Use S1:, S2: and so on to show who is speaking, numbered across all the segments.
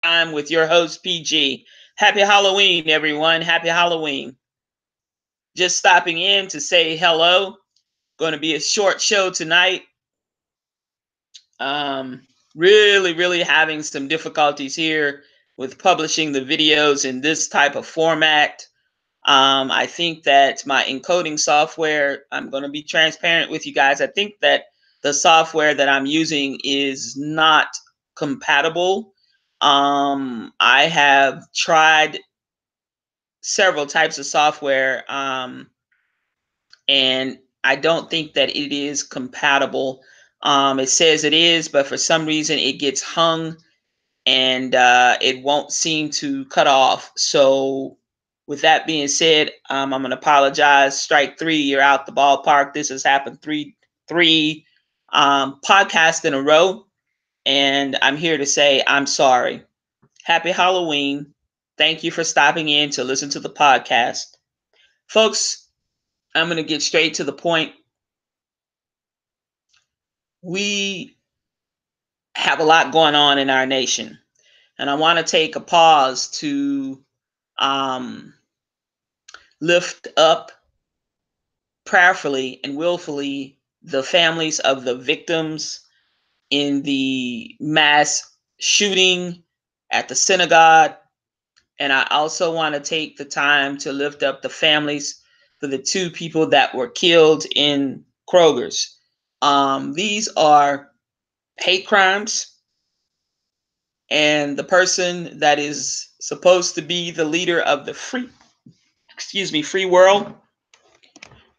S1: Time with your host, PG. Happy Halloween, everyone. Happy Halloween. Just stopping in to say hello. Going to be a short show tonight. Um, really having some difficulties here with publishing the videos in this type of format. I think that my encoding software, I'm going to be transparent with you guys. I think that the software that I'm using is not compatible. I have tried several types of software, and I don't think that it is compatible. It says it is, but for some reason it gets hung and it won't seem to cut off. So with that being said, I'm going to apologize. Strike three, you're out the ballpark. This has happened three podcasts in a row, and I'm here to say I'm sorry. Happy Halloween. Thank you for stopping in to listen to the podcast. Folks, I'm going to get straight to the point. We have a lot going on in our nation, and I want to take a pause to um, lift up prayerfully and willfully the families of the victims in the mass shooting at the synagogue. And I also want to take the time to lift up the families for the two people that were killed in Kroger's. These are hate crimes, and the person that is supposed to be the leader of the free world.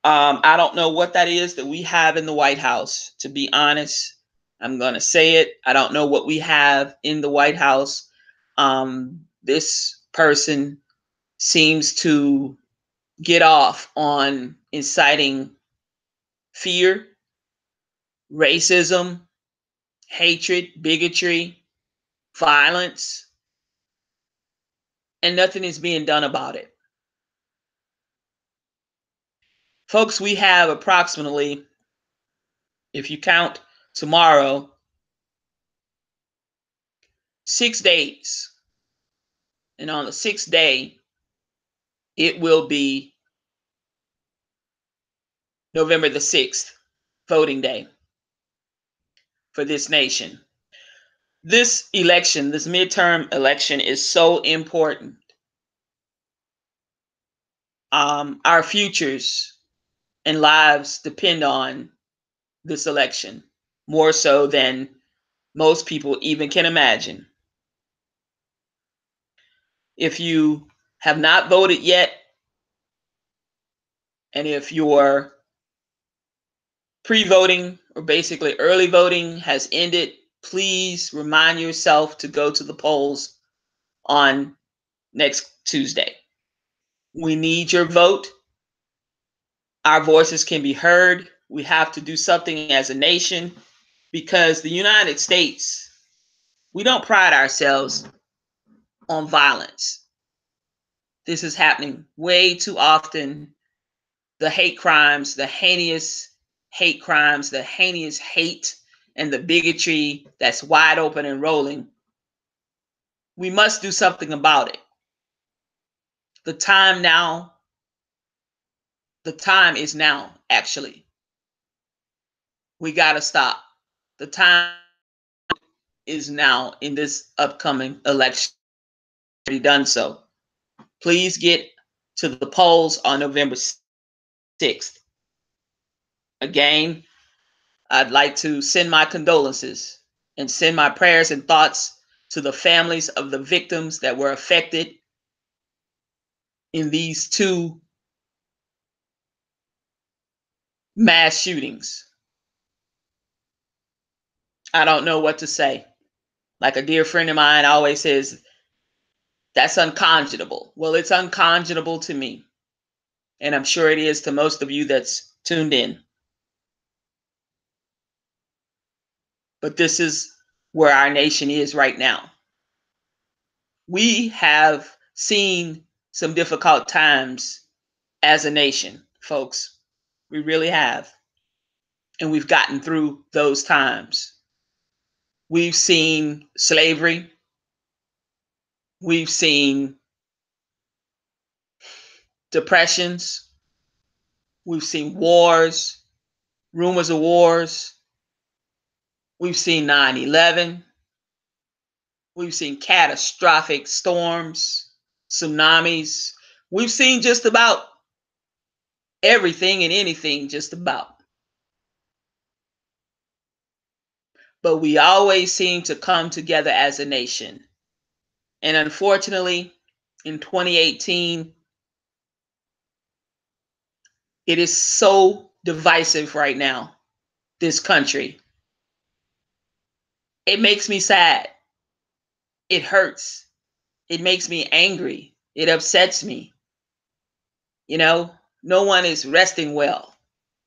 S1: I don't know what that is that we have in the White House, to be honest. I'm going to say it. I don't know what we have in the White House. This person seems to get off on inciting fear, racism, hatred, bigotry, violence, and nothing is being done about it. Folks, we have approximately, if you count tomorrow, 6 days. And on the sixth day, it will be November the 6th, voting day for this nation. This election, this midterm election, is so important. Our futures and lives depend on this election more so than most people even can imagine. If you have not voted yet, and if your pre-voting or basically early voting has ended, please remind yourself to go to the polls on next Tuesday. We need your vote. Our voices can be heard. We have to do something as a nation, because the United States, we don't pride ourselves on violence. This is happening way too often. The hate crimes, the heinous hate crimes, the heinous hate, and the bigotry that's wide open and rolling. We must do something about it. The time is now, actually. We got to stop. The time is now in this upcoming election. Already done so. Please get to the polls on November 6th. Again, I'd like to send my condolences and send my prayers and thoughts to the families of the victims that were affected in these two mass shootings. I don't know what to say. Like a dear friend of mine always says, that's unconscionable. Well, it's unconscionable to me. And I'm sure it is to most of you that's tuned in. But this is where our nation is right now. We have seen some difficult times as a nation, folks. We really have. And we've gotten through those times. We've seen slavery. We've seen depressions. We've seen wars, rumors of wars. We've seen 9/11. We've seen catastrophic storms, tsunamis. We've seen just about everything and anything, just about. But we always seem to come together as a nation. And unfortunately, in 2018, it is so divisive right now, this country. It makes me sad. It hurts. It makes me angry. It upsets me. You know, no one is resting well.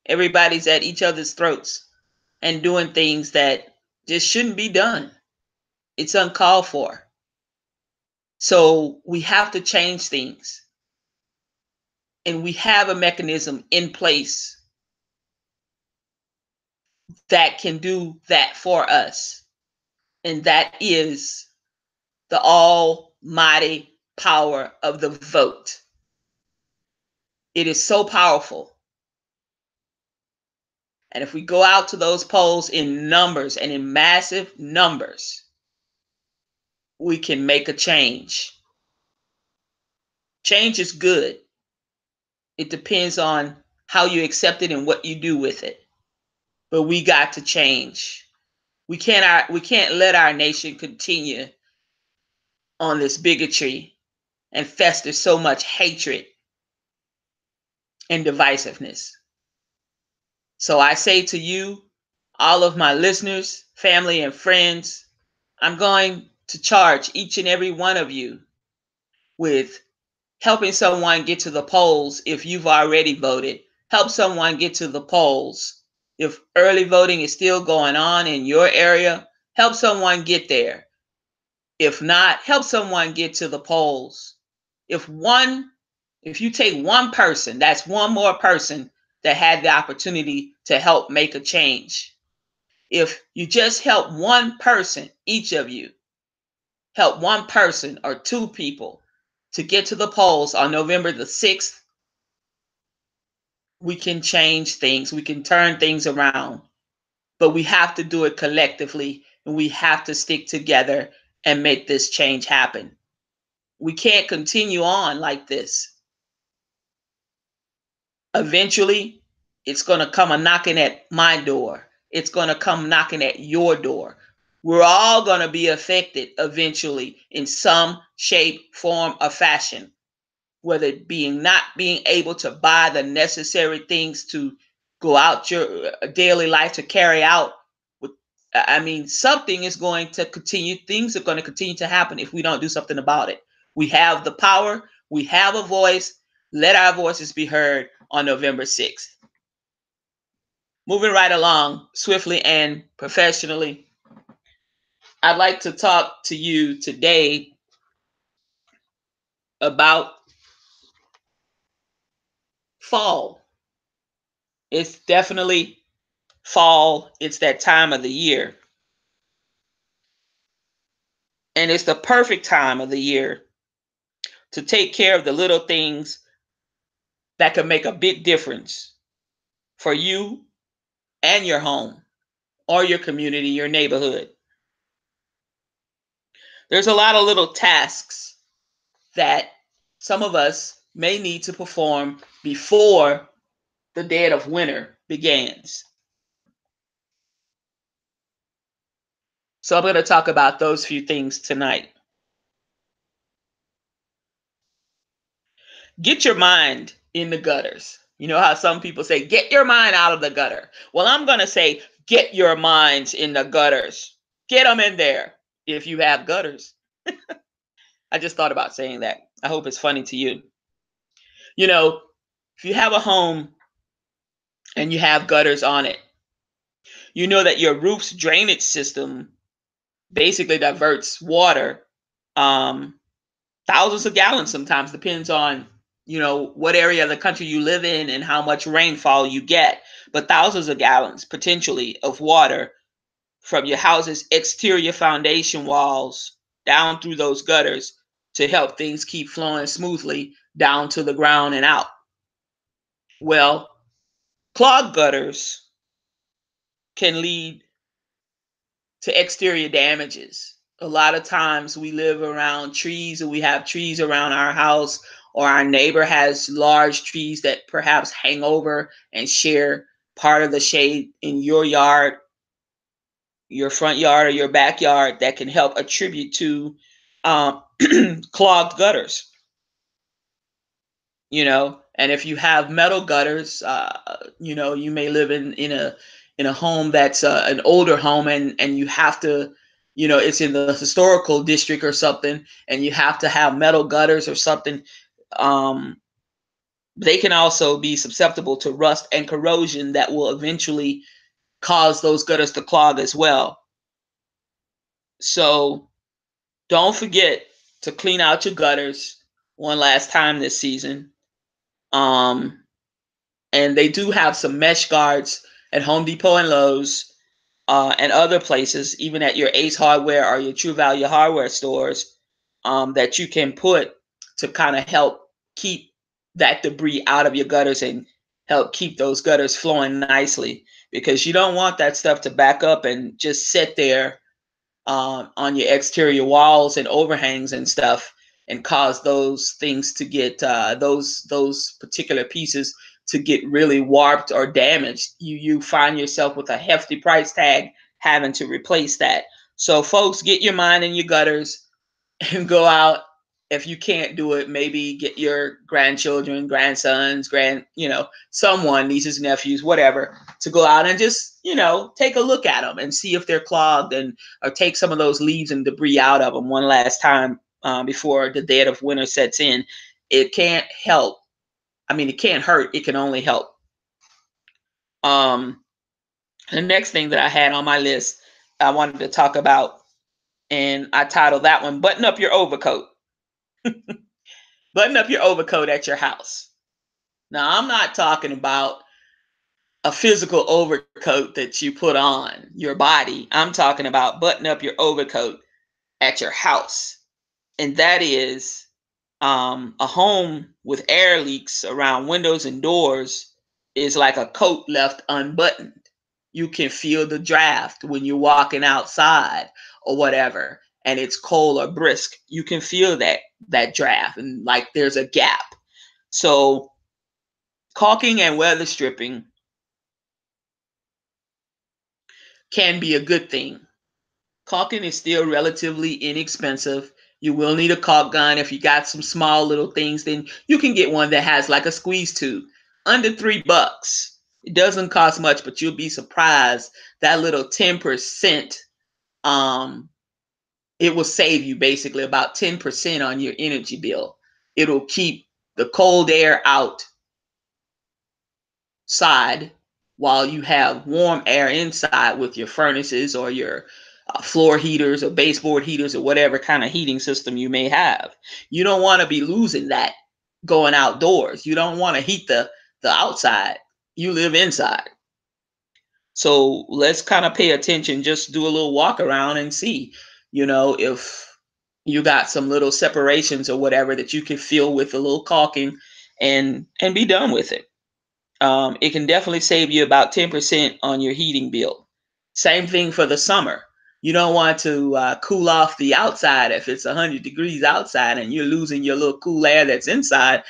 S1: Everybody's at each other's throats and doing things that just shouldn't be done. It's uncalled for. So we have to change things. And we have a mechanism in place that can do that for us. And that is the almighty power of the vote. It is so powerful. And if we go out to those polls in numbers and in massive numbers, we can make a change. Change is good. It depends on how you accept it and what you do with it. But we got to change. We can't let our nation continue on this bigotry and fester so much hatred and divisiveness. So I say to you, all of my listeners, family, and friends, I'm going to charge each and every one of you with helping someone get to the polls if you've already voted. Help someone get to the polls. If early voting is still going on in your area, help someone get there. If not, help someone get to the polls. If you take one person, that's one more person that had the opportunity to help make a change. If you just help one person, each of you, help one person or two people to get to the polls on November the 6th, we can change things. We can turn things around. But we have to do it collectively, and we have to stick together and make this change happen. We can't continue on like this. Eventually, it's going to come a knocking at my door. It's going to come knocking at your door. We're all going to be affected eventually in some shape, form, or fashion, whether it being not being able to buy the necessary things to go out your daily life to carry out. Something is going to continue. Things are going to continue to happen if we don't do something about it. We have the power. We have a voice. Let our voices be heard on November 6th. Moving right along swiftly and professionally, I'd like to talk to you today about fall. It's definitely fall. It's that time of the year. And it's the perfect time of the year to take care of the little things that can make a big difference for you and your home or your community, your neighborhood. There's a lot of little tasks that some of us may need to perform before the dead of winter begins. So I'm going to talk about those few things tonight. Get your mind in the gutters. You know how some people say, get your mind out of the gutter. Well, I'm going to say, get your minds in the gutters. Get them in there if you have gutters. I just thought about saying that. I hope it's funny to you. You know, if you have a home and you have gutters on it, you know that your roof's drainage system basically diverts water, thousands of gallons sometimes, depends on, what area of the country you live in and how much rainfall you get, but thousands of gallons potentially of water from your house's exterior foundation walls down through those gutters to help things keep flowing smoothly down to the ground and out. Well, clogged gutters can lead to exterior damages. A lot of times we live around trees, or we have trees around our house, or our neighbor has large trees that perhaps hang over and share part of the shade in your yard, your front yard, or your backyard, that can help attribute to um, clogged gutters. And if you have metal gutters, you may live in a home that's an older home, and you have to, it's in the historical district or something, and you have to have metal gutters or something. um, they can also be susceptible to rust and corrosion that will eventually cause those gutters to clog as well. So don't forget to clean out your gutters one last time this season. um, and they do have some mesh guards at Home Depot and Lowe's, and other places, even at your Ace Hardware or your True Value Hardware stores, that you can put to kind of help keep that debris out of your gutters and help keep those gutters flowing nicely, because you don't want that stuff to back up and just sit there on your exterior walls and overhangs and stuff, and cause those things to get those particular pieces to get really warped or damaged. You find yourself with a hefty price tag having to replace that. So folks, get your mind in your gutters and go out. If you can't do it, maybe get your grandchildren, grandsons, someone, nieces, nephews, whatever, to go out and just, take a look at them and see if they're clogged, and or take some of those leaves and debris out of them one last time before the dead of winter sets in. It can't help. I mean, it can't hurt. It can only help. Um, the next thing that I had on my list, I wanted to talk about, and I titled that one "Button Up Your Overcoat." Button up your overcoat at your house. Now, I'm not talking about a physical overcoat that you put on your body. I'm talking about button up your overcoat at your house. And that is a home with air leaks around windows and doors is like a coat left unbuttoned. You can feel the draft when you're walking outside or whatever, and it's cold or brisk. You can feel that draft, and like there's a gap. So caulking and weather stripping can be a good thing. Caulking is still relatively inexpensive. You will need a caulk gun. If you got some small little things, then you can get one that has like a squeeze tube. Under $3. It doesn't cost much, but you'll be surprised that little 10%, um, it will save you basically about 10% on your energy bill. It'll keep the cold air outside while you have warm air inside with your furnaces or your floor heaters or baseboard heaters or whatever kind of heating system you may have. You don't want to be losing that going outdoors. You don't want to heat the outside. You live inside. So let's kind of pay attention, just do a little walk around and see, if you got some little separations or whatever that you can fill with a little caulking, and be done with it. It can definitely save you about 10% on your heating bill. Same thing for the summer. You don't want to cool off the outside if it's 100 degrees outside and you're losing your little cool air that's inside.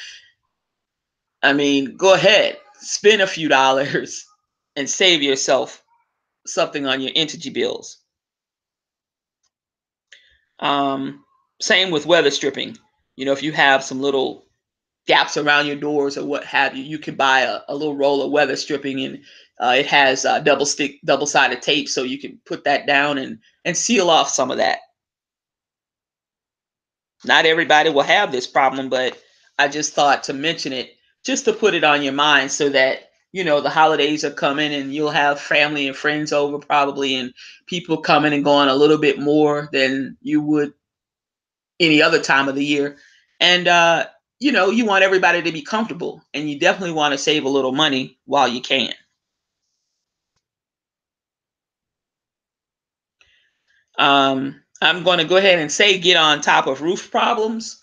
S1: I mean, go ahead, spend a few dollars and save yourself something on your energy bills. Um, Same with weather stripping. If you have some little gaps around your doors or what have you, you can buy a little roll of weather stripping, and it has double-sided tape, so you can put that down and seal off some of that. Not everybody will have this problem, but I just thought to mention it, just to put it on your mind, so that the holidays are coming and you'll have family and friends over probably, and people coming and going a little bit more than you would any other time of the year. And you want everybody to be comfortable, and you definitely want to save a little money while you can. I'm going to go ahead and say get on top of roof problems.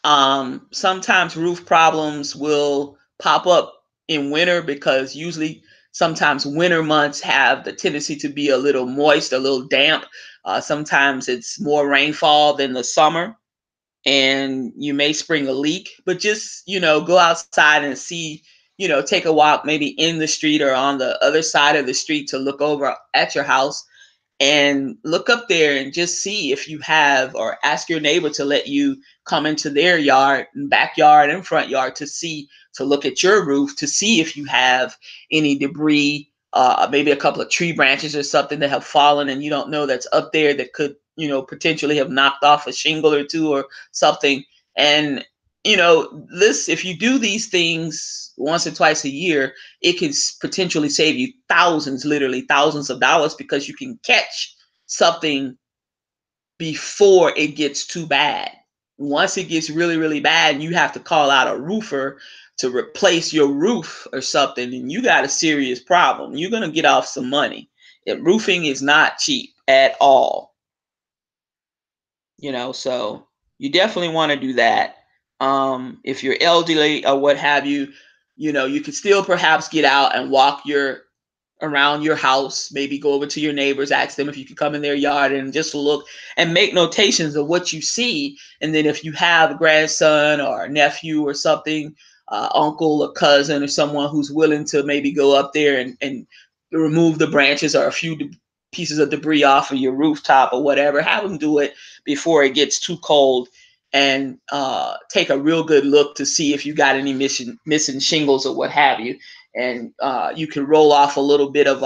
S1: Sometimes roof problems will pop up in winter because usually sometimes winter months have the tendency to be a little moist, a little damp. Sometimes it's more rainfall than the summer, and you may spring a leak. But just, go outside and see, take a walk maybe in the street or on the other side of the street to look over at your house and look up there and just see if you have, or ask your neighbor to let you come into their yard and backyard and front yard to see, to look at your roof to see if you have any debris, maybe a couple of tree branches or something that have fallen and you don't know that's up there that could, potentially have knocked off a shingle or two or something. And this, if you do these things once or twice a year, it can potentially save you thousands, literally thousands of dollars, because you can catch something before it gets too bad. Once it gets really, really bad and you have to call out a roofer to replace your roof or something, and you got a serious problem, you're going to get off some money. Roofing is not cheap at all. So you definitely want to do that. If you're elderly or what have you, you can still perhaps get out and walk around your house, maybe go over to your neighbors, ask them if you can come in their yard and just look and make notations of what you see. And then if you have a grandson or a nephew or something, uncle or cousin or someone who's willing to maybe go up there and remove the branches or a few pieces of debris off of your rooftop or whatever, have them do it before it gets too cold, and take a real good look to see if you got any missing shingles or what have you. And you can roll off a little bit of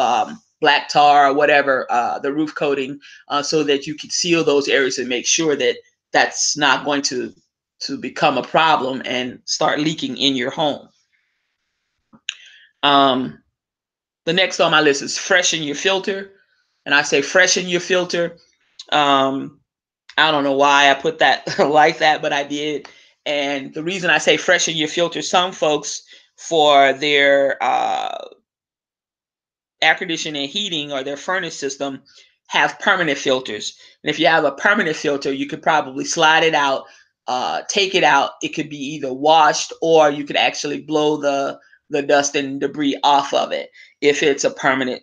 S1: black tar or whatever, the roof coating, so that you can seal those areas and make sure that that's not going to become a problem and start leaking in your home. The next on my list is freshen your filter. And I say freshen your filter. I don't know why I put that like that, but I did. And the reason I say freshen your filter, some folks, for their air conditioning and heating or their furnace system, have permanent filters. And if you have a permanent filter, you could probably slide it out, take it out. It could be either washed, or you could actually blow the dust and debris off of it if it's a permanent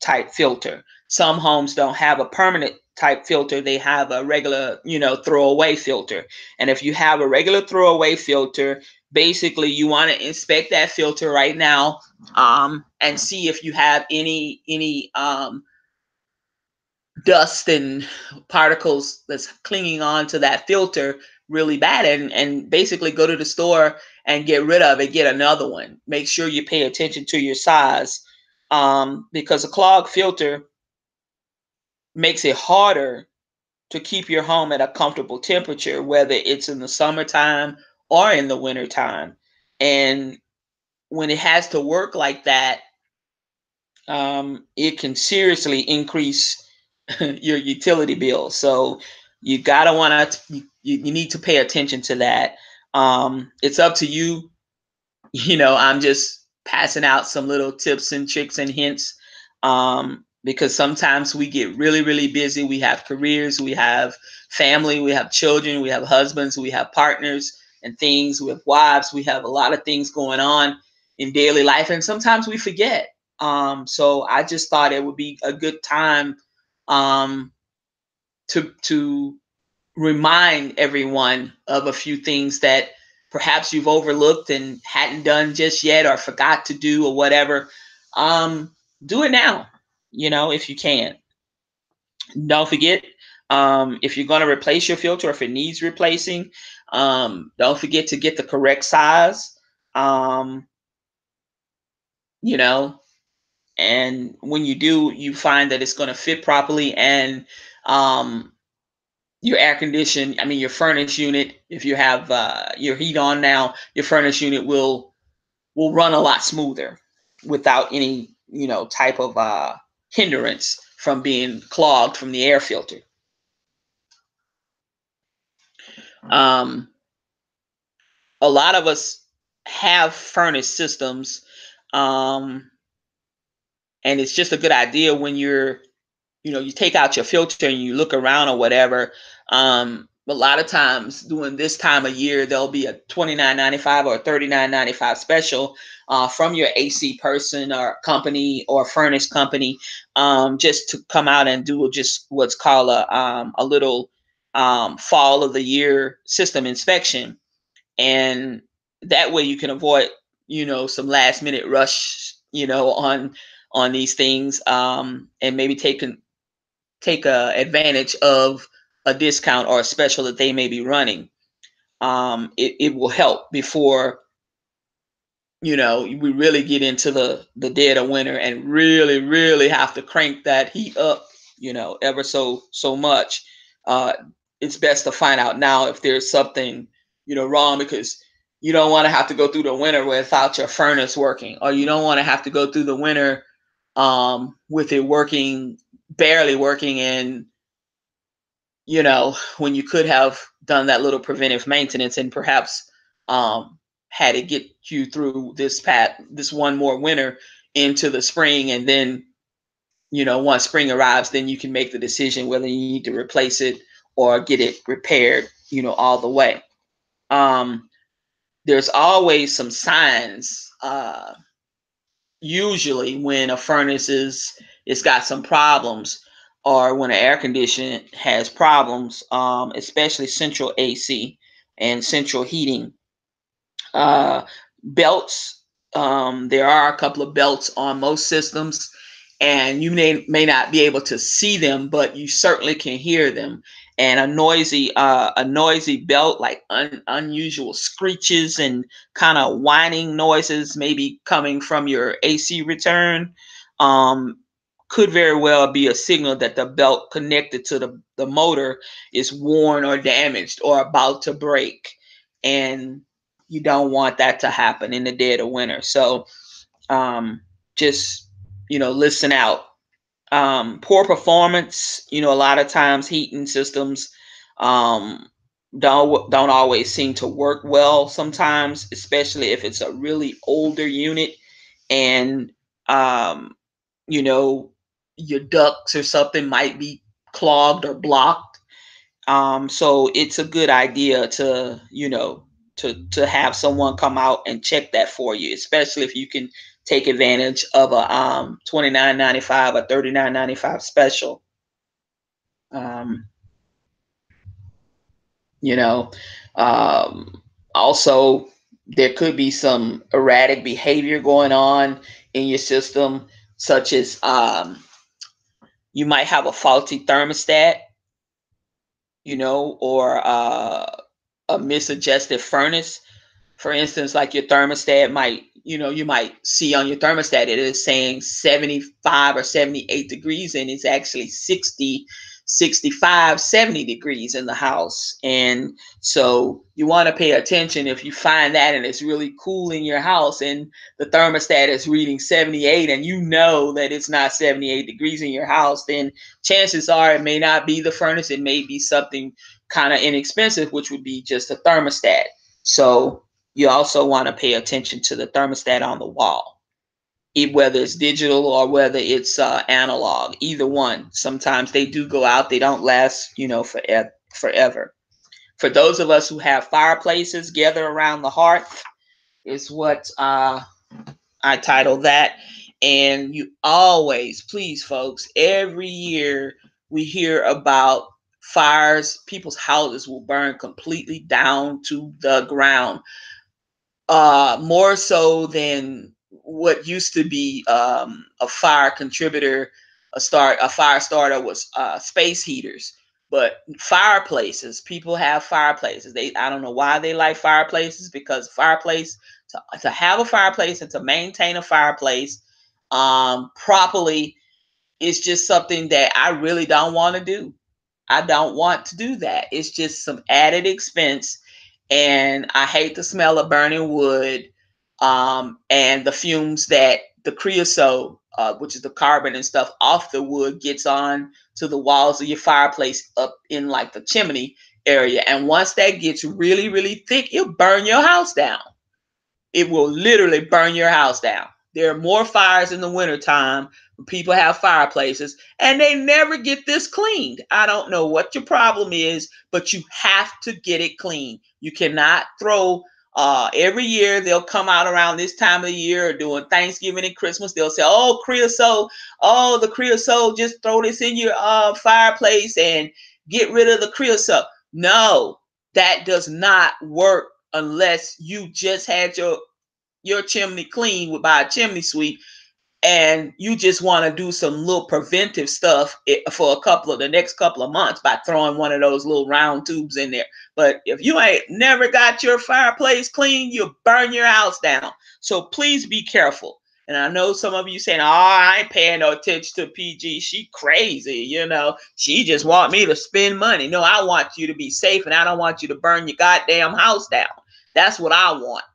S1: type filter. Some homes don't have a permanent type filter. They have a regular, throwaway filter. And if you have a regular throwaway filter, basically you want to inspect that filter right now, and see if you have any dust and particles that's clinging on to that filter really bad, and basically go to the store and get rid of it, get another one. Make sure you pay attention to your size, because a clogged filter makes it harder to keep your home at a comfortable temperature, whether it's in the summertime or in the wintertime. And when it has to work like that, it can seriously increase your utility bill. So you gotta want to, you need to pay attention to that. It's up to you. I'm just passing out some little tips and tricks and hints, because sometimes we get really, really busy. We have careers, we have family, we have children, we have husbands, we have partners and things, we have wives, we have a lot of things going on in daily life, and sometimes we forget. So I just thought it would be a good time, to remind everyone of a few things that perhaps you've overlooked and hadn't done just yet, or forgot to do, or whatever. Do it now, if you can. Don't forget, if you're going to replace your filter, if it needs replacing, don't forget to get the correct size. um, you know and when you do, you find that it's going to fit properly. And um, your air condition, I mean your furnace unit, if you have your heat on now, your furnace unit will run a lot smoother without any type of hindrance from being clogged from the air filter. um, a lot of us have furnace systems, um, and it's just a good idea when you take out your filter and you look around or whatever. A lot of times during this time of year, there'll be a $29.95 or $39.95 special from your AC person or company or furnace company, just to come out and do just what's called a little fall of the year system inspection. And that way you can avoid, some last minute rush, on these things, and maybe take advantage of a discount or a special that they may be running. It will help before we really get into the dead of winter and really really have to crank that heat up, ever so much. uh it's best to find out now if there's something wrong, because you don't want to have to go through the winter without your furnace working, or you don't want to have to go through the winter with it working, barely working, and when you could have done that little preventive maintenance and perhaps had it get you through this one more winter into the spring, and then once spring arrives, then you can make the decision whether you need to replace it or get it repaired, all the way. um, there's always some signs, usually when a furnace it's got some problems, or when an air conditioner has problems, especially central AC and central heating. uh, Belts. There are a couple of belts on most systems, and you may not be able to see them, but you certainly can hear them. And a noisy belt, like unusual screeches and kind of whining noises, maybe coming from your AC return, um, could very well be a signal that the belt connected to the motor is worn or damaged or about to break. And you don't want that to happen in the dead of winter. So just listen out. Poor performance. A lot of times heating systems um, don't always seem to work well. Sometimes, especially if it's a really older unit, and um, you know your ducts or something might be clogged or blocked. So it's a good idea to have someone come out and check that for you, especially if you can take advantage of a 29.95 or 39.95 special. Um, you know, um, Also, there could be some erratic behavior going on in your system, such as you might have a faulty thermostat, or a misadjusted furnace. For instance, like your thermostat might, you might see on your thermostat it is saying 75 or 78 degrees, and it's actually 60, 65, 70 degrees in the house. And so you want to pay attention if you find that and it's really cool in your house, and the thermostat is reading 78, and you know that it's not 78 degrees in your house, then chances are it may not be the furnace, it may be something kind of inexpensive, which would be just a thermostat. So you also want to pay attention to the thermostat on the wall, whether it's digital or whether it's analog. Either one. Sometimes they do go out. They don't last, forever. For those of us who have fireplaces, gather around the hearth is what I title that. And you always, please, folks, every year we hear about fires. People's houses will burn completely down to the ground, more so than what used to be a fire contributor. A fire starter was space heaters. But fireplaces, people have fireplaces. I don't know why they like fireplaces, because fireplace, to have a fireplace and to maintain a fireplace properly, is just something that I really don't want to do. I don't want to do that. It's just some added expense, and I hate the smell of burning wood, and the fumes that the creosote, which is the carbon and stuff off the wood, gets on to the walls of your fireplace up in like the chimney area. And once that gets really, really thick, it'll burn your house down. It will literally burn your house down. There are more fires in the wintertime when people have fireplaces and they never get this cleaned. I don't know what your problem is, but you have to get it clean. You cannot throw every year they'll come out around this time of the year doing Thanksgiving and Christmas. They'll say, "Oh, creosote, oh, the creosote, just throw this in your fireplace and get rid of the creosote." No, that does not work unless you just had your chimney clean by a chimney sweep and you just want to do some little preventive stuff for the next couple of months by throwing one of those little round tubes in there. But if you ain't never got your fireplace clean, you'll burn your house down. So please be careful. And I know some of you saying, "Oh, I ain't paying no attention to PG. She crazy, She just want me to spend money." No, I want you to be safe, and I don't want you to burn your goddamn house down. That's what I want.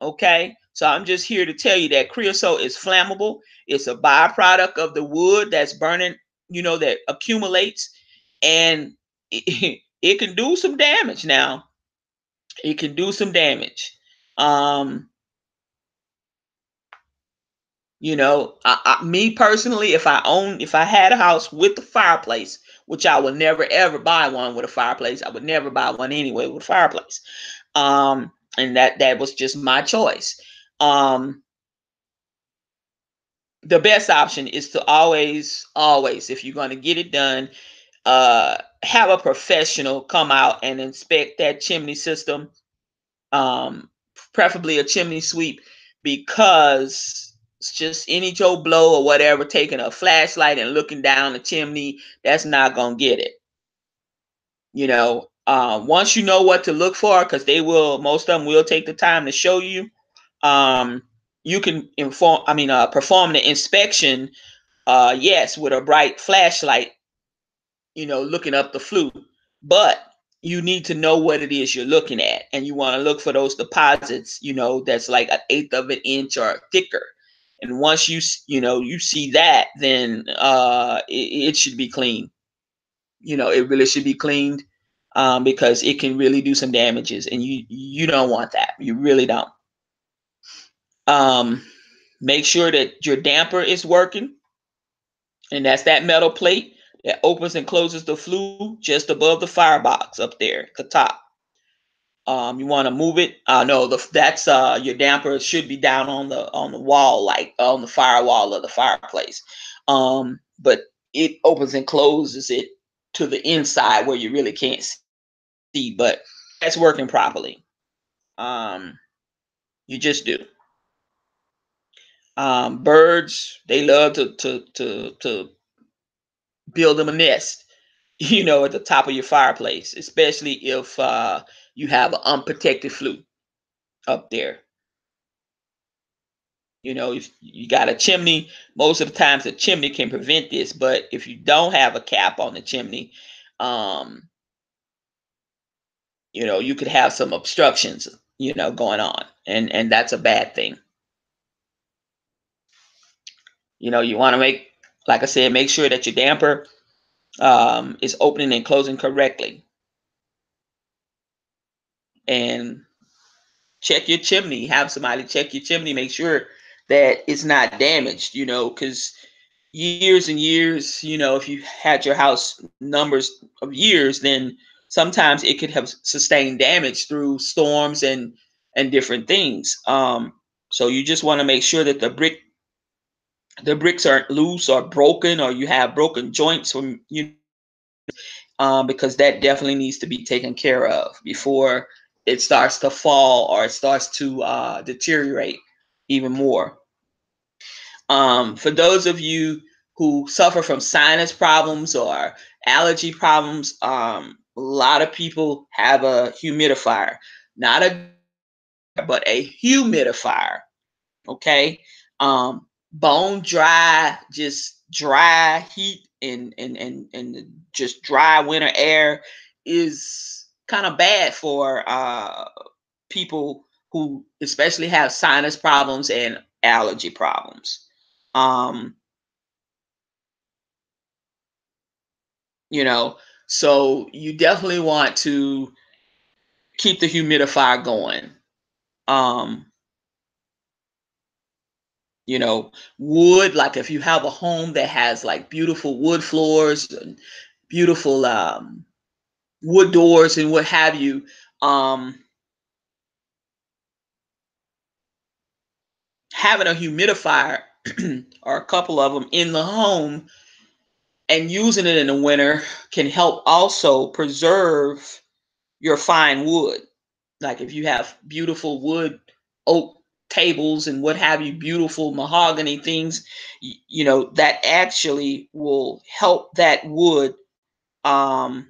S1: Okay, so I'm just here to tell you that creosote is flammable. It's a byproduct of the wood that's burning, that accumulates, and it can do some damage. Now, it can do some damage. Um, me personally, if I had a house with a fireplace, which I would never ever buy one with a fireplace. I would never buy one anyway with a fireplace. And that was just my choice. Um, the best option is to always, if you're going to get it done, have a professional come out and inspect that chimney system, um, preferably a chimney sweep, because it's just any Joe Blow or whatever taking a flashlight and looking down the chimney, that's not going to get it. Once you know what to look for, because most of them will take the time to show you, you can perform the inspection, yes, with a bright flashlight, looking up the flue. But you need to know what it is you're looking at, and you want to look for those deposits, that's like an eighth of an inch or thicker. And once you see that, then it should be clean. It really should be cleaned, because it can really do some damages, and you don't want that. You really don't. Um, Make sure that your damper is working, and that's that metal plate that opens and closes the flue just above the firebox up there at the top. You want to move it. No, that's your damper should be down on the wall, like on the firewall of the fireplace. But it opens and closes it to the inside where you really can't see, but that's working properly. You just do. Birds, they love to build them a nest, at the top of your fireplace, especially if you have an unprotected flue up there. If you got a chimney, most of the times the chimney can prevent this, but if you don't have a cap on the chimney, um, you could have some obstructions, going on, and that's a bad thing. You want to like I said, make sure that your damper is opening and closing correctly, and check your chimney. Have somebody check your chimney, make sure that it's not damaged. Because years and years, if you had your house numbers of years, then sometimes it could have sustained damage through storms and different things. So you just want to make sure that the bricks aren't loose or broken, or you have broken joints from because that definitely needs to be taken care of before it starts to fall or it starts to deteriorate even more. For those of you who suffer from sinus problems or allergy problems, a lot of people have a humidifier, not a but a humidifier. Okay, bone dry, just dry heat and just dry winter air is kind of bad for people who especially have sinus problems and allergy problems. Um, you know, so you definitely want to keep the humidifier going. Um, You know, wood, like if you have a home that has like beautiful wood floors and beautiful wood doors and what have you, um, having a humidifier or a couple of them in the home and using it in the winter can help also preserve your fine wood. Like if you have beautiful wood, oak tables and what have you, beautiful mahogany things, you know, that actually will help that wood um,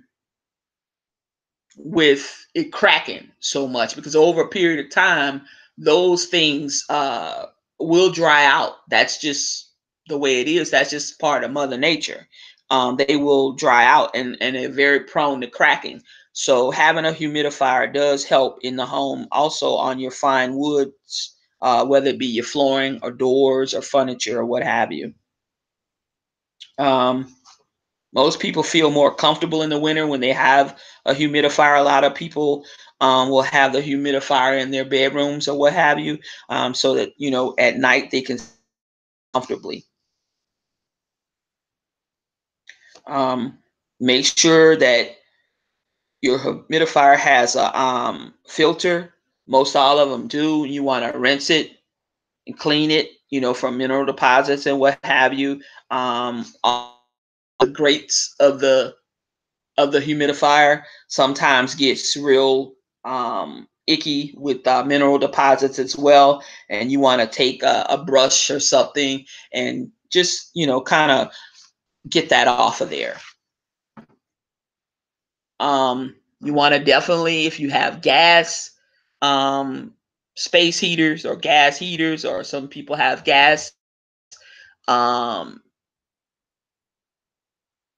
S1: with it cracking so much, because over a period of time, those things will dry out. That's just the way it is. That's just part of Mother Nature. They will dry out, and they're very prone to cracking. So having a humidifier does help in the home, also on your fine woods, whether it be your flooring or doors or furniture or what have you. Um, Most people feel more comfortable in the winter when they have a humidifier. A lot of people will have the humidifier in their bedrooms or what have you, so that you know at night they can comfortably. Um, Make sure that your humidifier has a filter. Most all of them do. You want to rinse it and clean it, you know, from mineral deposits and what have you. All the grates of the humidifier sometimes gets real icky with mineral deposits as well, and you want to take a brush or something and just you know kind of get that off of there. You want to definitely, if you have gas um, space heaters or gas heaters, or some people have gas um,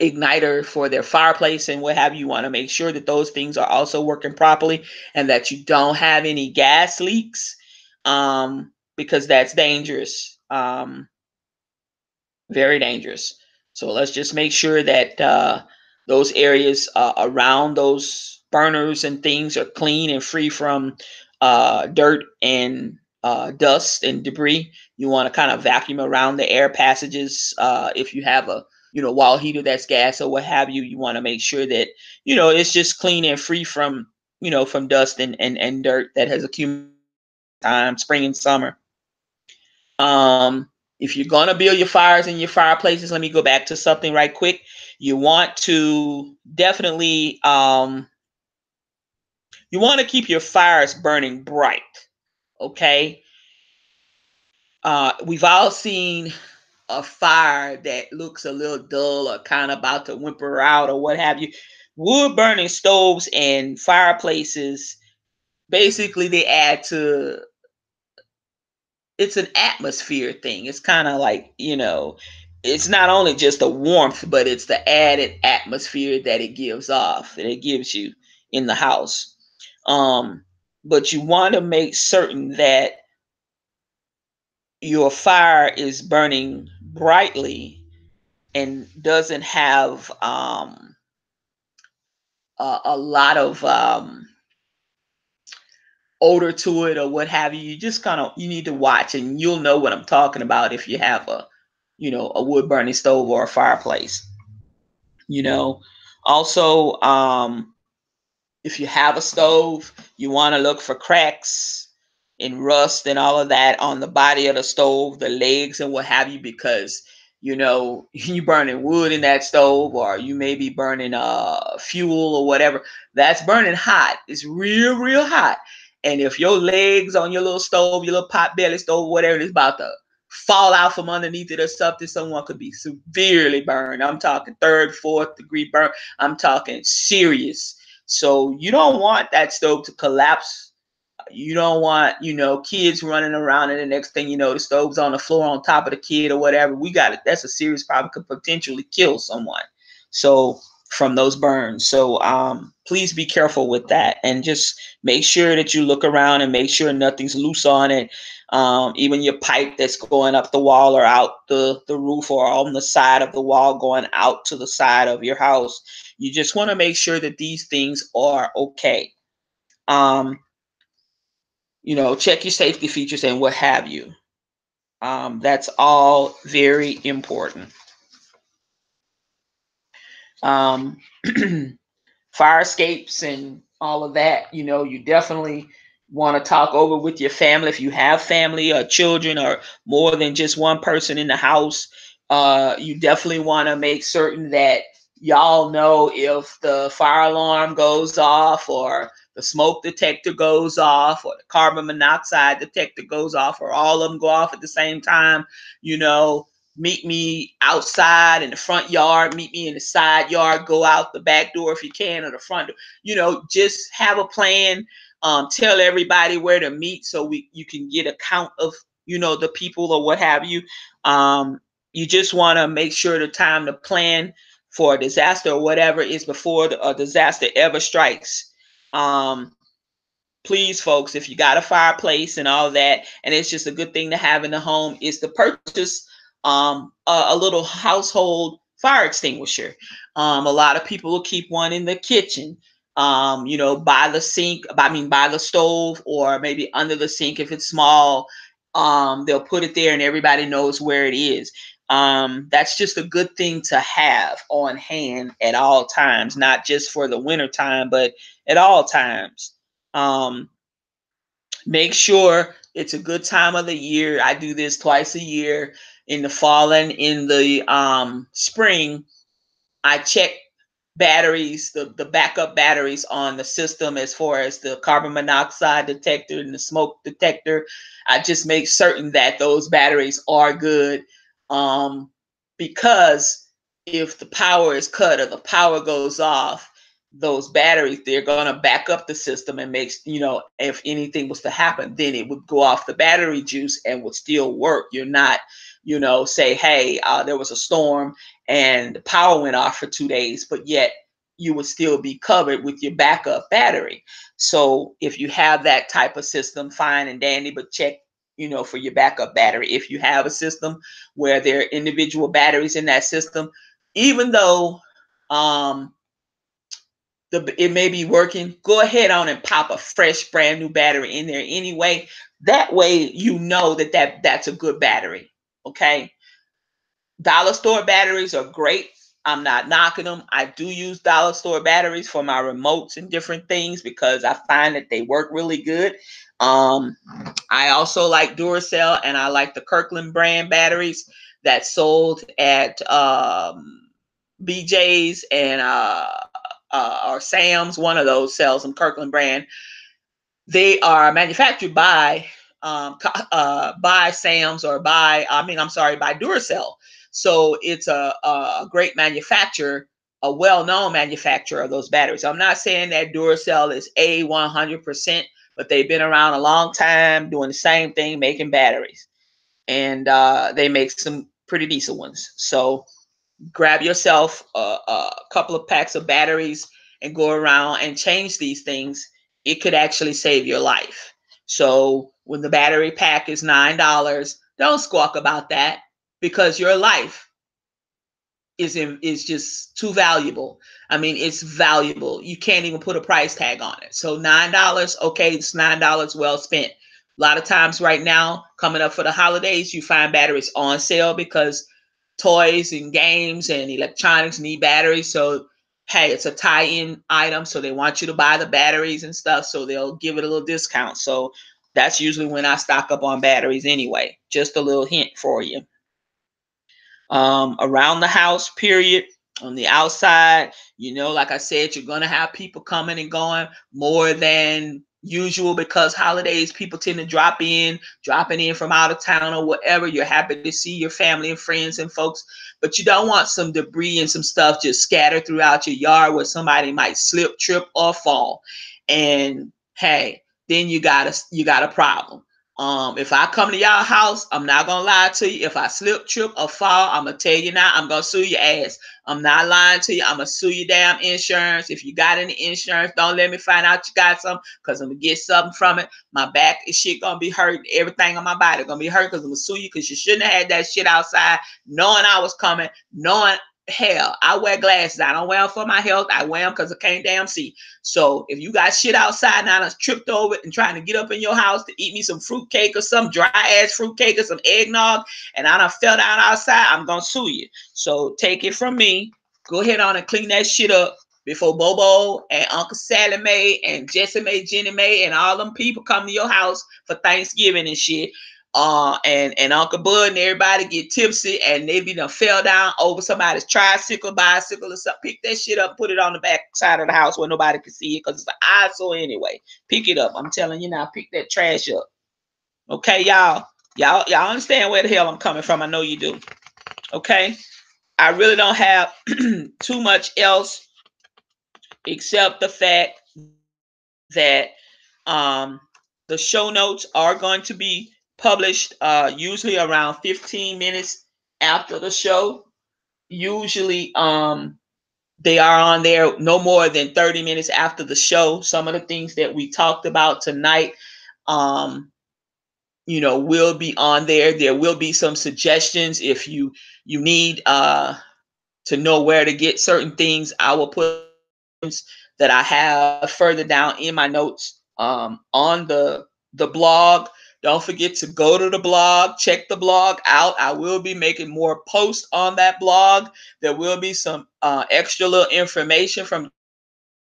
S1: igniter for their fireplace and what have you, want to make sure that those things are also working properly and that you don't have any gas leaks, because that's dangerous, very dangerous. So let's just make sure that those areas around those burners and things are clean and free from dirt and dust and debris. You want to kind of vacuum around the air passages. If you have a you know wall heater that's gas or what have you, you want to make sure that you know it's just clean and free from you know from dust and dirt that has accumulated time, spring and summer. Um, if you're gonna build your fires in your fireplaces, let me go back to something right quick. You want to definitely you want to keep your fires burning bright. Okay. We've all seen a fire that looks a little dull or kind of about to whimper out or what have you. Wood burning stoves and fireplaces basically they add to, it's an atmosphere thing. It's kind of like, you know, it's not only just the warmth, but it's the added atmosphere that it gives off, that it gives you in the house. Um, but you want to make certain that your fire is burning brightly and doesn't have a lot of odor to it or what have you. You just kind of you need to watch, and you'll know what I'm talking about if you have a you know a wood burning stove or a fireplace. You know, also if you have a stove, you want to look for cracks and rust and all of that on the body of the stove, the legs and what have you, because you know you burning wood in that stove, or you may be burning fuel or whatever. That's burning hot. It's real hot. And if your legs on your little stove, your little pot belly stove, whatever, it's about to fall out from underneath it or something, someone could be severely burned. I'm talking third, fourth degree burn. I'm talking serious. So you don't want that stove to collapse. You don't want, you know, kids running around and the next thing you know, the stove's on the floor on top of the kid or whatever. We got it. That's a serious problem, could potentially kill someone. So from those burns. So please be careful with that and just make sure that you look around and make sure nothing's loose on it. Even your pipe that's going up the wall or out the roof or on the side of the wall going out to the side of your house. You just want to make sure that these things are okay. Um, you know, check your safety features and what have you. That's all very important. Um, fire escapes and all of that, you definitely want to talk over with your family if you have family or children or more than just one person in the house. You definitely want to make certain that y'all know if the fire alarm goes off or the smoke detector goes off or the carbon monoxide detector goes off or all of them go off at the same time. you know Meet me outside in the front yard, meet me in the side yard, go out the back door if you can, or the front door. Just have a plan. Tell everybody where to meet so you can get a count of, the people or what have you. You just want to make sure the time to plan for a disaster or whatever is before a disaster ever strikes. Please, folks, if you got a fireplace and all that, and it's just a good thing to have in the home, is to purchase a little household fire extinguisher. A lot of people will keep one in the kitchen, by the sink. By the stove, or maybe under the sink if it's small. They'll put it there, and everybody knows where it is. That's just a good thing to have on hand at all times, not just for the winter time, but at all times. um, Make sure it's a good time of the year. I do this twice a year, in the fall and in the spring. I check batteries, the backup batteries on the system, as far as the carbon monoxide detector and the smoke detector. I just make certain that those batteries are good, um, because if the power is cut or the power goes off, those batteries, they're going to back up the system and makes, if anything was to happen, then it would go off the battery juice and would still work. You're not, say, hey, there was a storm and the power went off for 2 days, but yet you would still be covered with your backup battery. So if you have that type of system, fine and dandy, but check, for your backup battery. If you have a system where there are individual batteries in that system, even though um, it may be working, go ahead on and pop a fresh, brand new battery in there anyway. That way, that's a good battery. Okay. Dollar store batteries are great. I'm not knocking them. I do use dollar store batteries for my remotes and different things because I find that they work really good. Um, I also like Duracell, and I like the Kirkland brand batteries that's sold at BJ's and or Sam's. One of those sells them, Kirkland brand. They are manufactured by Sam's, or by Duracell. So it's a great manufacturer, a well-known manufacturer of those batteries. I'm not saying that Duracell is 100%, but they've been around a long time doing the same thing, making batteries, and they make some pretty decent ones. So grab yourself a couple of packs of batteries and go around and change these things. It could actually save your life. So when the battery pack is $9, don't squawk about that, because your life is just too valuable. I mean, it's valuable. You can't even put a price tag on it. So $9, okay, it's $9 well spent. A lot of times right now, coming up for the holidays, you find batteries on sale because toys and games and electronics need batteries. So hey, it's a tie-in item, so they want you to buy the batteries and stuff, so they'll give it a little discount. So that's usually when I stock up on batteries anyway. Just a little hint for you. Around the house, period. On the outside, like I said, you're going to have people coming and going more than usual, because holidays, people tend to dropping in from out of town or whatever. You're happy to see your family and friends and folks, but you don't want some debris and some stuff just scattered throughout your yard where somebody might slip, trip, or fall. And hey, then you got a problem. If I come to y'all house, I'm not gonna lie to you. If I slip, trip, or fall, I'm gonna tell you now, I'm gonna sue your ass. I'm not lying to you. I'm gonna sue your damn insurance. If you got any insurance, don't let me find out you got some, because I'm gonna get something from it. My back is shit gonna be hurt. Everything on my body gonna be hurt, because I'm gonna sue you, because you shouldn't have had that shit outside, knowing I was coming, knowing hell, I wear glasses. I don't wear them for my health. I wear them because I can't damn see. So if you got shit outside and I done tripped over it and trying to get up in your house to eat me some fruit cake or some dry ass fruit cake or some eggnog, and I done fell down outside, I'm gonna sue you. So take it from me. Go ahead on and clean that shit up before Bobo and Uncle Sally Mae and Jessie Mae, Jenny Mae, and all them people come to your house for Thanksgiving and shit. And Uncle Bud and everybody get tipsy and they be done fell down over somebody's tricycle, bicycle, or something. Pick that shit up, put it on the back side of the house where nobody can see it because it's an eyesore anyway. Pick it up. I'm telling you now, pick that trash up. Okay, y'all. Y'all understand where the hell I'm coming from. I know you do. Okay. I really don't have too much else except the fact that the show notes are going to be published usually around 15 minutes after the show. Usually they are on there no more than 30 minutes after the show. Some of the things that we talked about tonight will be on there. There will be some suggestions if you need to know where to get certain things. I will put that I have further down in my notes on the blog. Don't forget to go to the blog, check the blog out. I will be making more posts on that blog. There will be some extra little information from.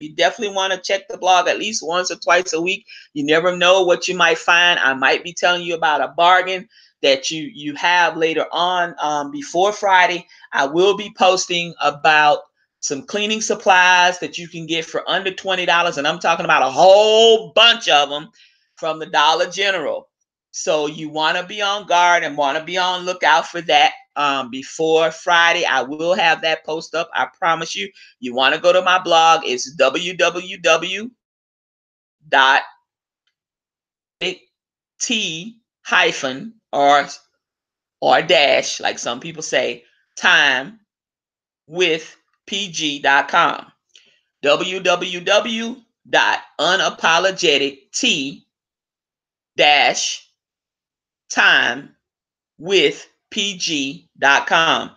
S1: You definitely want to check the blog at least once or twice a week. You never know what you might find. I might be telling you about a bargain that you have later on before Friday. I will be posting about some cleaning supplies that you can get for under $20. And I'm talking about a whole bunch of them from the Dollar General. So you want to be on guard and want to be on lookout for that before Friday. I will have that post up. I promise you. You want to go to my blog. It's www.t hyphen or dash, like some people say, time with pg.com. www.unapologetic dash time with pg.com.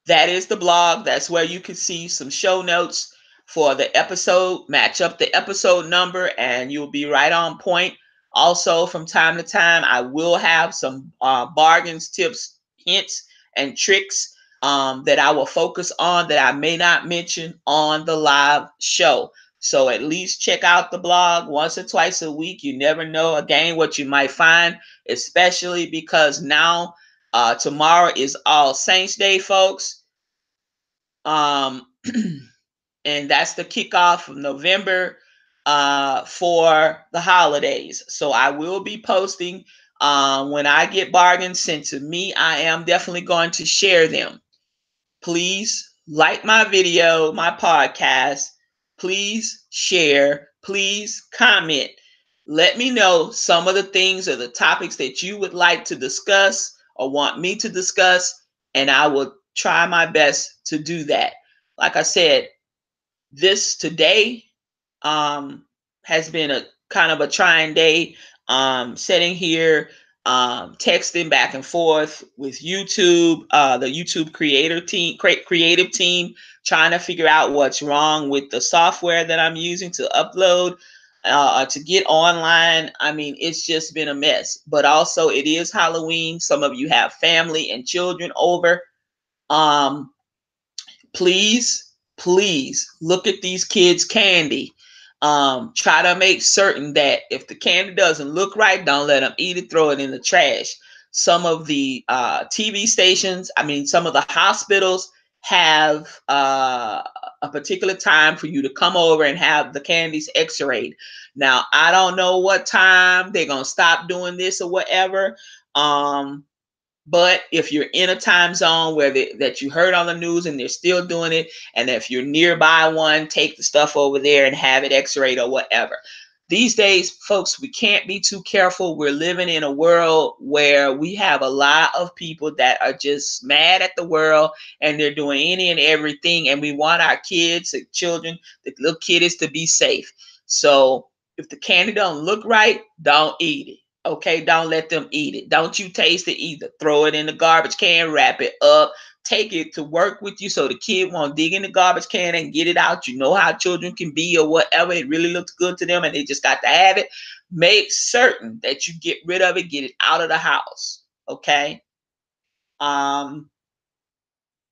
S1: That is the blog. That's where you can see some show notes for the episode, match up the episode number, and you'll be right on point. Also, from time to time, I will have some bargains, tips, hints, and tricks that I will focus on that I may not mention on the live show. So at least check out the blog once or twice a week. You never know, again, what you might find, especially because now tomorrow is All Saints Day, folks. And that's the kickoff of November for the holidays. So I will be posting when I get bargains sent to me. I am definitely going to share them. Please like my video, my podcast. Please share. Please comment. Let me know some of the things or the topics that you would like to discuss or want me to discuss, and I will try my best to do that. Like I said, this today has been a kind of a trying day. Sitting here, texting back and forth with YouTube, the YouTube creative team, trying to figure out what's wrong with the software that I'm using to upload, to get online. I mean, it's just been a mess. But also, it is Halloween. Some of you have family and children over. Please look at these kids' candy. Try to make certain that if the candy doesn't look right, don't let them eat it, throw it in the trash. Some of the TV stations, some of the hospitals have a particular time for you to come over and have the candies x-rayed. Now, I don't know what time they're going to stop doing this or whatever. But if you're in a time zone that you heard on the news and they're still doing it, and if you're nearby one, take the stuff over there and have it x-rayed or whatever. These days, folks, we can't be too careful. We're living in a world where we have a lot of people that are just mad at the world and they're doing any and everything. And we want our kids, the children, the little kiddies to be safe. So if the candy don't look right, don't eat it. Okay, don't let them eat it. Don't you taste it either. Throw it in the garbage can, wrap it up, take it to work with you so the kid won't dig in the garbage can and get it out. You know how children can be or whatever. It really looks good to them and they just got to have it. Make certain that you get rid of it, get it out of the house. Okay.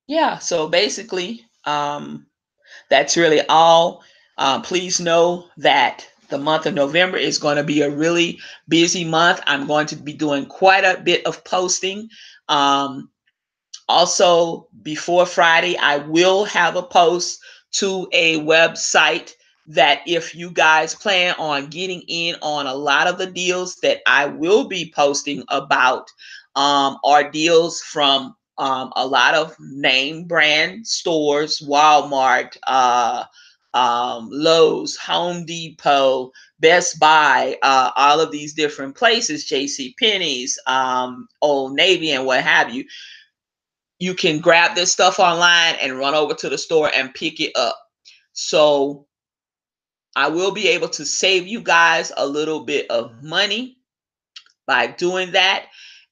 S1: Yeah, so basically, that's really all. Please know that the month of November is going to be a really busy month. I'm going to be doing quite a bit of posting. Um, Also, before Friday, I will have a post to a website that if you guys plan on getting in on a lot of the deals that I will be posting about, are deals from a lot of name brand stores, Walmart, Lowe's, Home Depot, Best Buy, all of these different places, J.C. Penney's, Old Navy, and what have you. You can grab this stuff online and run over to the store and pick it up. So I will be able to save you guys a little bit of money by doing that.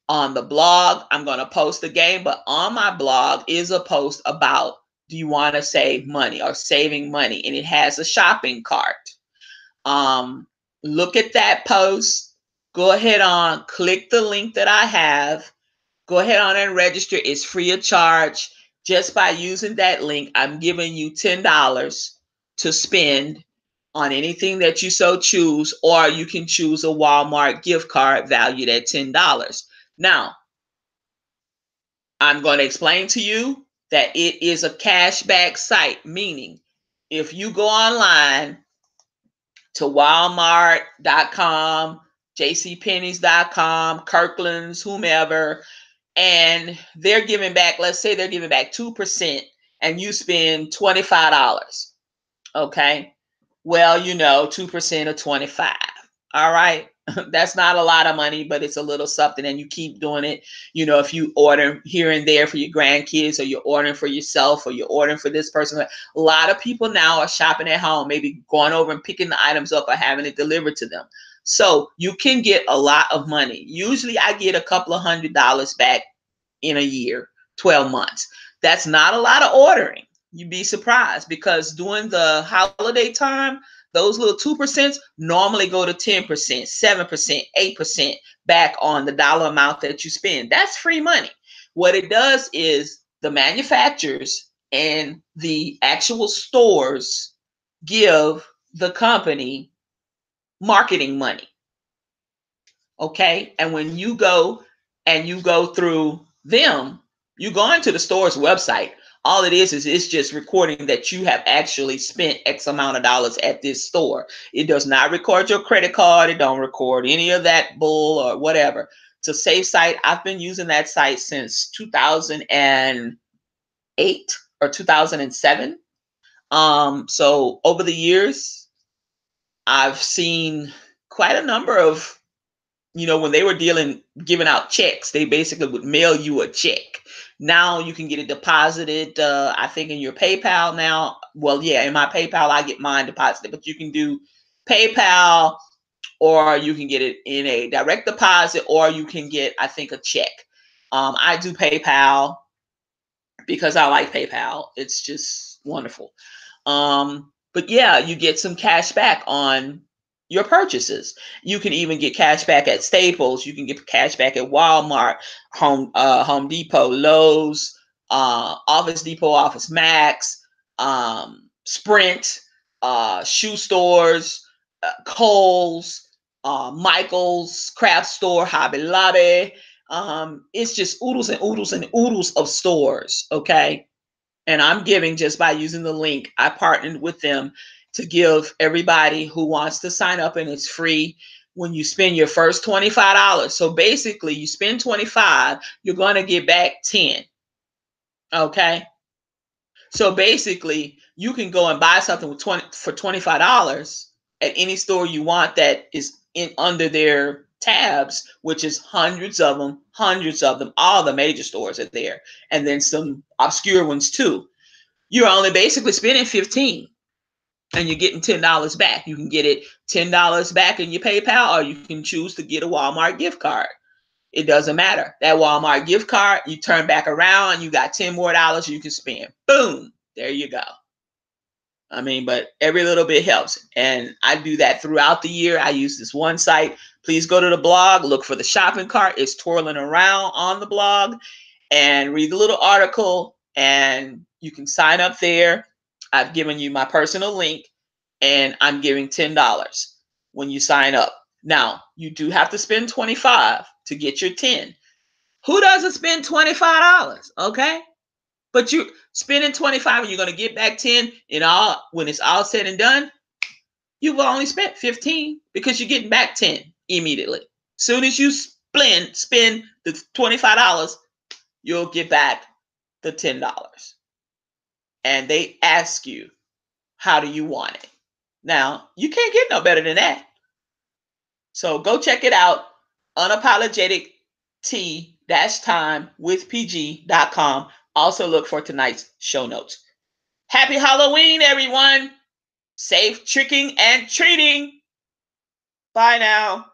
S1: On the blog, I'm going to post the game, but on my blog is a post about, do you want to save money or saving money? And it has a shopping cart. Look at that post. Go ahead on, click the link that I have. Go ahead on and register. It's free of charge. Just by using that link, I'm giving you $10 to spend on anything that you so choose, or you can choose a Walmart gift card valued at $10. Now, I'm going to explain to you that it is a cashback site, meaning if you go online to Walmart.com, JCPenney's.com, Kirkland's, whomever, and they're giving back, let's say they're giving back 2% and you spend $25. Okay. Well, 2% of 25. All right. That's not a lot of money, but it's a little something, and you keep doing it. If you order here and there for your grandkids, or you're ordering for yourself, or you're ordering for this person. A lot of people now are shopping at home, maybe going over and picking the items up or having it delivered to them. So you can get a lot of money. Usually I get a couple of $100 back in a year, 12 months. That's not a lot of ordering. You'd be surprised, because during the holiday time, those little 2% normally go to 10%, 7%, 8% back on the dollar amount that you spend. That's free money. What it does is the manufacturers and the actual stores give the company marketing money. Okay. And when you go through them, you go into the store's website. All it is it's just recording that you have actually spent X amount of dollars at this store. It does not record your credit card. It don't record any of that bull or whatever. It's a safe site. I've been using that site since 2008 or 2007. So over the years, I've seen quite a number of, when they were giving out checks, they basically would mail you a check. Now you can get it deposited, I think, in your PayPal now. Well, yeah, in my PayPal, I get mine deposited, but you can do PayPal, or you can get it in a direct deposit, or you can get, I think, a check. I do PayPal because I like PayPal. It's just wonderful. But yeah, you get some cash back on your purchases. You can even get cash back at Staples. You can get cash back at Walmart, Home Depot, Lowe's, Office Depot, Office Max, Sprint, shoe stores, Kohl's, Michael's, Craft Store, Hobby Lobby. It's just oodles and oodles and oodles of stores. Okay. And I'm giving, just by using the link, I partnered with them to give everybody who wants to sign up, and it's free when you spend your first $25. So basically you spend 25, you're going to get back 10. Okay. So basically you can go and buy something for $25 at any store you want that is under their tabs, which is hundreds of them. All the major stores are there, and then some obscure ones too. You're only basically spending 15 and you're getting $10 back. You can get it $10 back in your PayPal, or you can choose to get a Walmart gift card. It doesn't matter. That Walmart gift card, you turn back around, you got $10 more you can spend. Boom. There you go. I mean, but every little bit helps. And I do that throughout the year. I use this one site. Please go to the blog, look for the shopping cart. It's twirling around on the blog, and read the little article, and you can sign up there. I've given you my personal link, and I'm giving $10 when you sign up. Now, you do have to spend $25 to get your 10. Who doesn't spend $25? Okay? But you spending 25 and you're going to get back 10, and all when it's all said and done, you've only spent 15 because you're getting back 10 immediately. Soon as you spend the $25, you'll get back the $10. And they ask you, how do you want it? Now, you can't get no better than that. So go check it out. Unapologetic T-time with PG.com. Also look for tonight's show notes. Happy Halloween, everyone. Safe tricking and treating. Bye now.